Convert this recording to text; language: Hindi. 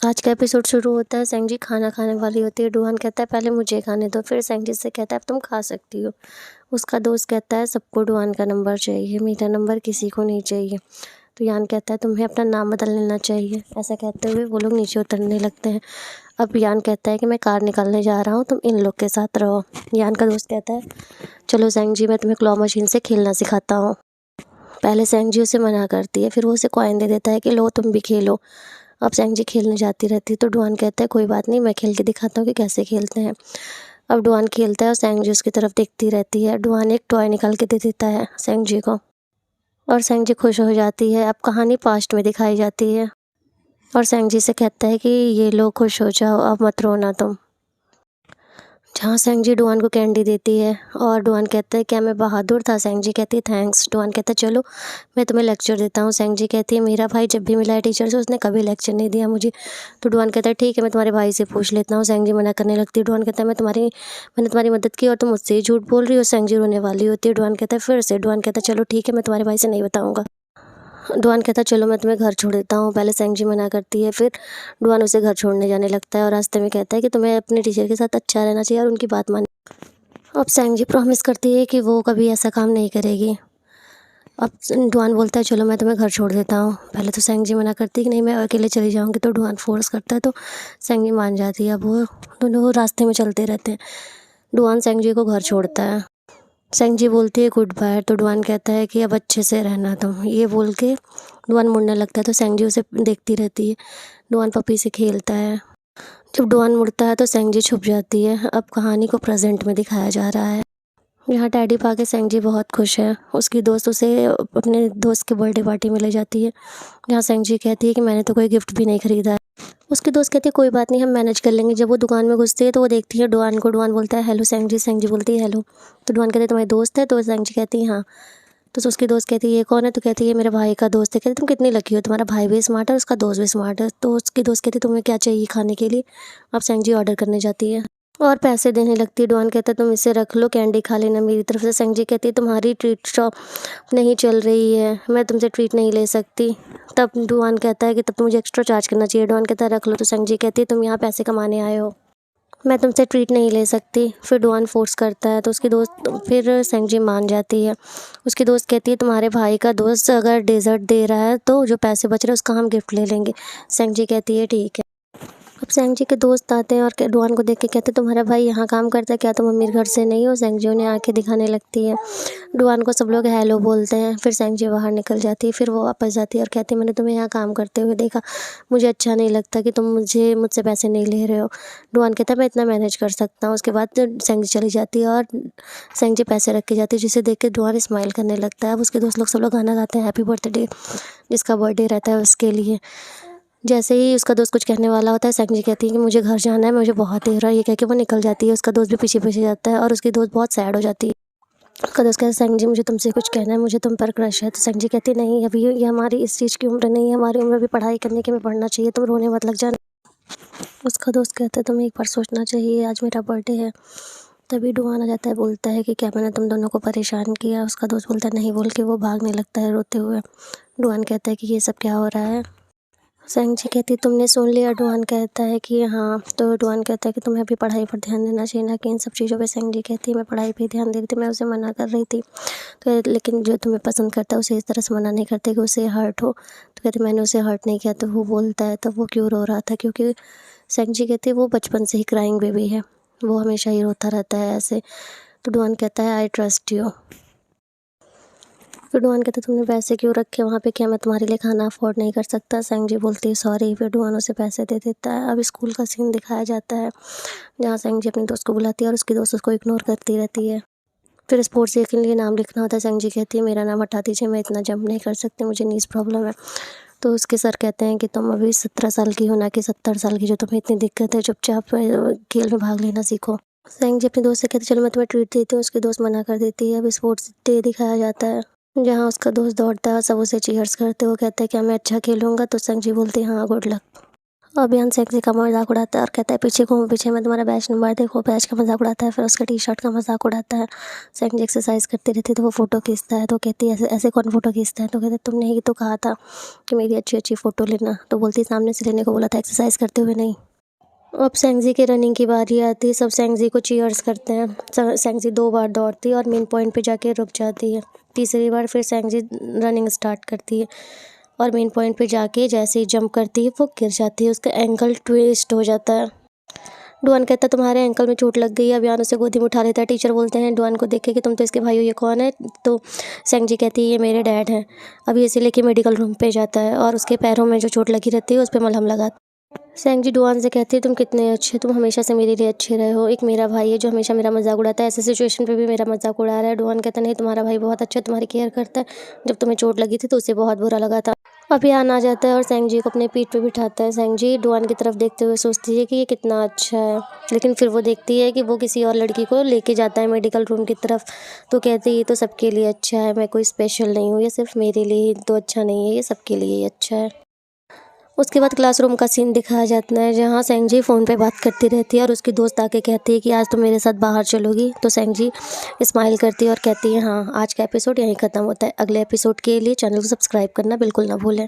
आज का एपिसोड शुरू होता है। सेंग जी खाना खाने वाली होती है। डुहान कहता है पहले मुझे खाने दो। फिर सेंग जी से कहता है अब तुम खा सकती हो। उसका दोस्त कहता है सबको डुहान का नंबर चाहिए, मेरा नंबर किसी को नहीं चाहिए। तो यान कहता है तुम्हें अपना नाम बदल लेना चाहिए। ऐसा कहते हुए वो लोग नीचे उतरने लगते हैं। अब यान कहता है कि मैं कार निकालने जा रहा हूँ, तुम इन लोग के साथ रहो। यान का दोस्त कहता है चलो सेंग जी, मैं तुम्हें क्लॉ मशीन से खेलना सिखाता हूँ। पहले सेंग जी उसे मना करती है, फिर वो उसे कॉइन दे देता है कि लो तुम भी खेलो। अब सेंग जी खेलने जाती रहती है तो डुहान कहता है कोई बात नहीं, मैं खेल के दिखाता हूँ कि कैसे खेलते हैं। अब डुहान खेलता है और सेंग जी उसकी तरफ देखती रहती है। डुहान एक टॉय निकाल के दे देता है सेंग जी को और सेंग जी खुश हो जाती है। अब कहानी पास्ट में दिखाई जाती है और सेंग जी से कहता है कि ये लो खुश हो जाओ, अब मत रोना तुम। जहाँ सेंग जी डुहान को कैंडी देती है और डुहान कहता है क्या मैं बहादुर था। सेंग जी कहती है थैंक्स। डुहान कहता है चलो मैं तुम्हें लेक्चर देता हूँ। सेंग जी कहती है मेरा भाई जब भी मिला है टीचर से उसने कभी लेक्चर नहीं दिया मुझे। तो डुहान कहता है ठीक है मैं तुम्हारे भाई से पूछ लेता हूँ। सेंग जी मना करने लगती है। डुहान कहता है मैंने तुम्हारी मदद की और तुम मुझसे ही झूठ बोल रही हो। सेंग जी रोने वाली होती है। डुहान कहता है फिर से। डुहान कहता है चलो ठीक है मैं तुम्हारे भाई से नहीं बताऊँगा। डुहान कहता है चलो मैं तुम्हें घर छोड़ देता हूँ। पहले सेंग जी मना करती है, फिर डुहान उसे घर छोड़ने जाने लगता है और रास्ते में कहता है कि तुम्हें अपने टीचर के साथ अच्छा रहना चाहिए और उनकी बात मान। अब सेंग जी प्रॉमिस करती है कि वो कभी ऐसा काम नहीं करेगी। अब डुहान बोलता है चलो मैं तुम्हें घर छोड़ देता हूँ। पहले तो सेंग जी मना करती है कि नहीं मैं अकेले चली जाऊँगी, तो डुहान फोर्स करता है तो सेंग जी मान जाती है। अब वो दोनों रास्ते में चलते रहते हैं। डुहान सेंग जी को घर छोड़ता है। सेंग जी बोलती है गुड बाय, तो डुहान कहता है कि अब अच्छे से रहना तुम। ये बोल के डुहान मुड़ने लगता है तो सेंग जी उसे देखती रहती है। डुहान पपी से खेलता है। जब डुहान मुड़ता है तो सेंग जी छुप जाती है। अब कहानी को प्रेजेंट में दिखाया जा रहा है। यहाँ टेडी पाके सेंग जी बहुत खुश है। उसकी दोस्त उसे अपने दोस्त के बर्थडे पार्टी में ले जाती है, जहाँ सेंग जी कहती है कि मैंने तो कोई गिफ्ट भी नहीं खरीदा है। उसकी दोस्त कहती है कोई बात नहीं हम मैनेज कर लेंगे। जब वो दुकान में घुसती है तो वो देखती है डुहान को। डुहान बोलता है हेलो सेंग जी। सेंग जी बोलती है हेलो। तो डुहान कहते तुम्हारी दोस्त है? तो सेंग जी कहती है हाँ। तो उसकी दोस्त कहती है ये कौन है? तो कहती है ये मेरे भाई का दोस्त है। कहती तुम कितनी लकी हो, तुम्हारा भाई भी स्मार्ट है और उसका दोस्त भी स्मार्ट है। तो उसकी दोस्त कहती तुम्हें क्या चाहिए खाने के लिए? अब सेंग जी ऑर्डर करने जाती है और पैसे देने लगती है। डुहान कहता है तुम इसे रख लो, कैंडी खा लेना मेरी तरफ से। सेंग जी कहती है तुम्हारी ट्रीट शॉप नहीं चल रही है, मैं तुमसे ट्रीट नहीं ले सकती। तब डुहान कहता है कि तब तो मुझे एक्स्ट्रा चार्ज करना चाहिए। डुहान कहता है रख लो। तो सेंग जी कहती है तुम यहाँ पैसे कमाने आए हो, मैं तुमसे ट्रीट नहीं ले सकती। फिर डुहान फोर्स करता है तो उसकी दोस्त फिर सेंग जी मान जाती है। उसकी दोस्त कहती है तुम्हारे भाई का दोस्त अगर डेजर्ट दे रहा है तो जो पैसे बच रहे हैं उसका हम गिफ्ट ले लेंगे। सेंग जी कहती है ठीक है। अब सेंग जी के दोस्त आते हैं और डुहान को देख के कहते हैं तुम्हारा भाई यहाँ काम करता है क्या, तुम अमीर घर से नहीं हो? सेंग जी उन्हें आंखें दिखाने लगती है। डुहान को सब लोग हेलो बोलते हैं। फिर सेंग जी बाहर निकल जाती है। फिर वो वापस जाती है और कहती है मैंने तुम्हें यहाँ काम करते हुए देखा, मुझे अच्छा नहीं लगता कि तुम मुझसे पैसे नहीं ले रहे हो। डुहान कहता है मैं इतना मैनेज कर सकता हूँ। उसके बाद सेंग जी चली जाती है और सेंग जी पैसे रख के जाती है, जिसे देख के डुहान स्माइल करने लगता है। अब उसके दोस्त लोग सब लोग गाना गाते हैं हैप्पी बर्थडे, जिसका बर्थडे रहता है उसके लिए। जैसे ही उसका दोस्त कुछ कहने वाला होता है सेंग जी कहती है कि मुझे घर जाना है, मुझे बहुत देर हो रहा है। ये कह के वो निकल जाती है। उसका दोस्त भी पीछे पीछे जाता है और उसकी दोस्त बहुत सैड हो जाती है। उसका दोस्त कहता है सेंग जी मुझे तुमसे कुछ कहना है, मुझे तुम पर क्रश है। तो सेंग जी कहती है नहीं अभी ये हमारी इस चीज़ की उम्र नहीं है, हमारी उम्र भी पढ़ाई करने की, हमें पढ़ना चाहिए, तुम रोने मत लग जाना। उसका दोस्त कहता है तुम्हें एक बार सोचना चाहिए, आज मेरा बर्थडे है। तभी डुहान आ जाता है, बोलता है कि क्या मैंने तुम दोनों को परेशान किया? उसका दोस्त बोलता है नहीं, बोल के वो भागने लगता है रोते हुए। डुहान कहता है कि ये सब क्या हो रहा है? सेंग जी कहती है तुमने सुन लिया? डुहान कहता है कि हाँ। तो डुहान कहता है कि तुम्हें अभी पढ़ाई पर ध्यान देना चाहिए ना कि इन सब चीज़ों पे। सेंग जी कहती है मैं पढ़ाई पे ध्यान दे रही थी, मैं उसे मना कर रही थी। तो लेकिन जो तुम्हें पसंद करता है उसे इस तरह से मना नहीं करते कि उसे हर्ट हो। तो कहती मैंने उसे हर्ट नहीं किया। तो वो बोलता है तब वो क्यों रो रहा था? क्योंकि सेंग जी कहती है वो बचपन से ही क्राइंग बेबी है, वो हमेशा ही रोता रहता है ऐसे। तो डुहान कहता है आई ट्रस्ट यू। फिर डुहान कहता तुमने पैसे क्यों रखे वहाँ पे, क्या मैं तुम्हारे लिए खाना अफोर्ड नहीं कर सकता? सेंग जी बोलती है सॉरी। फिर डुहान उसे पैसे दे देता है। अब स्कूल का सीन दिखाया जाता है, जहाँ सेंग जी अपनी दोस्त को बुलाती है और उसकी दोस्त उसको इग्नोर करती रहती है। फिर स्पोर्ट्स डे के लिए नाम लिखना होता है। सेंग जी कहती है मेरा नाम हटा दीजिए, मैं इतना जंप नहीं कर सकती, मुझे नीज प्रॉब्लम है। तो उसके सर कहते हैं कि तुम अभी 17 साल की हो ना कि 70 साल की, जो तुम्हें इतनी दिक्कत है चुपचाप खेल में भाग लेना सीखो। सेंग जी अपनी दोस्त से कहती चलो मैं तुम्हें ट्रीट देती हूँ। उसकी दोस्त मना कर देती है। अब स्पोर्ट्स डे दिखाया जाता है, जहाँ उसका दोस्त दौड़ता है और सब उसे चीयर्स करते हुए कहता है क्या मैं अच्छा खेलूँगा? तो सेंग जी बोलती है हाँ गुड लक। अभियान सेक्सी का मजाक उड़ाता है और कहता है पीछे घूमो पीछे, मैं तुम्हारा बैच नंबर देखो। बैच का मजाक उड़ाता है, फिर उसका टी शर्ट का मजाक उड़ाता है। सेंजी एक्सरसाइज करती रहती है तो वो फ़ोटो खींचता है, तो कहती है ऐसे ऐसे कौन फ़ोटो खींचता है, तो कहते तुमने ही तो कहा था कि मेरी अच्छी अच्छी फ़ोटो लेना। तो बोलती सामने से लेने को बोला था, एक्सरसाइज करते हुए नहीं। अब सेंजी की रनिंग की बारी आती है, सब सेंजी को चीयर्स करते हैं। सेंजी 2 बार दौड़ती है और मेन पॉइंट पे जाके रुक जाती है। तीसरी बार फिर सेंजी रनिंग स्टार्ट करती है और मेन पॉइंट पे जाके जैसे ही जंप करती है वो गिर जाती है, उसका एंकल ट्विस्ट हो जाता है। डुआन कहता है तुम्हारे एंकल में चोट लग गई है। अभियान उसे गोदी में उठा लेता है। टीचर बोलते हैं डुआन को देख के कि तुम तो इसके भाई हो, ये कौन है। तो सेंजी कहती है ये मेरे डैड हैं। अभी इसे लेके मेडिकल रूम पे जाता है और उसके पैरों में जो चोट लगी रहती है उस पर मलहम लगाता है। सेंजी डुआन से कहती है तुम कितने अच्छे, तुम हमेशा से मेरे लिए अच्छे रहे हो। एक मेरा भाई है जो हमेशा मेरा मजाक उड़ाता है, ऐसे सिचुएशन पे भी मेरा मजाक उड़ा रहा है। डुआन कहता नहीं, तुम्हारा भाई बहुत अच्छा है, तुम्हारी केयर करता है। जब तुम्हें चोट लगी थी तो उसे बहुत बुरा लगा था। अभियान आ जाता है और सेंजी को अपने पीठ पे बिठाता है। सेंजी डुआन की तरफ देखते हुए सोचती है कि ये कितना अच्छा है, लेकिन फिर वो देखती है कि वो किसी और लड़की को लेके जाता है मेडिकल रूम की तरफ। तो कहती है ये तो सबके लिए अच्छा है, मैं कोई स्पेशल नहीं हूँ, ये सिर्फ मेरे लिए ही तो अच्छा नहीं है, ये सबके लिए ही अच्छा है। उसके बाद क्लासरूम का सीन दिखाया जाता है जहाँ सेंजी फ़ोन पे बात करती रहती है और उसकी दोस्त आके कहती है कि आज तुम मेरे साथ बाहर चलोगी। तो सेंजी स्माइल करती है और कहती है हाँ। आज का एपिसोड यहीं ख़त्म होता है। अगले एपिसोड के लिए चैनल को सब्सक्राइब करना बिल्कुल ना भूलें।